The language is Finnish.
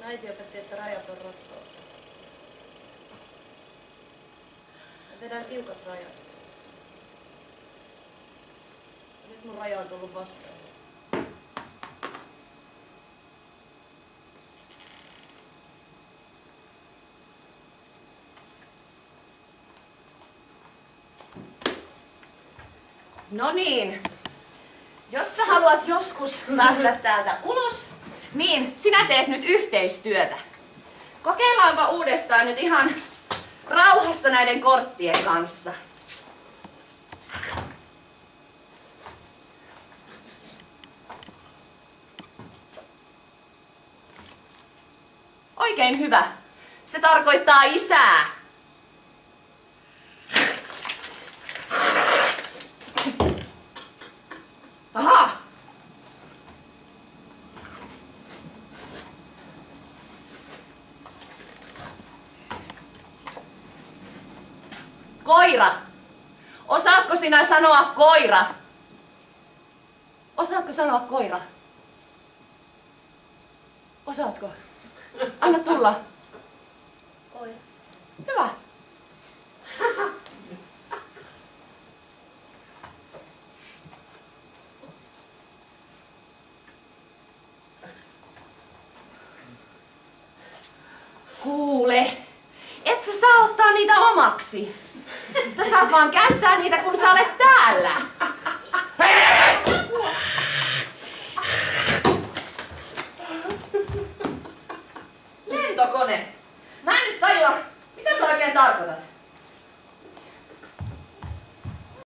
Äiti opetti, että rajat on rakkautta. Me vedän tiukat rajat. Ja nyt mun raja on tullut vastaan. No niin, jos sä haluat joskus päästä täältä ulos, niin sinä teet nyt yhteistyötä. Kokeillaanpa uudestaan nyt ihan rauhassa näiden korttien kanssa. Oikein hyvä. Se tarkoittaa isää. Aha! Koira. Osaatko sinä sanoa koira? Osaatko sanoa koira? Osaatko? Anna tulla. Koira. Hyvä. Kuule, et sä saa ottaa niitä omaksi. Sä saat vaan käyttää niitä, kun sä olet täällä.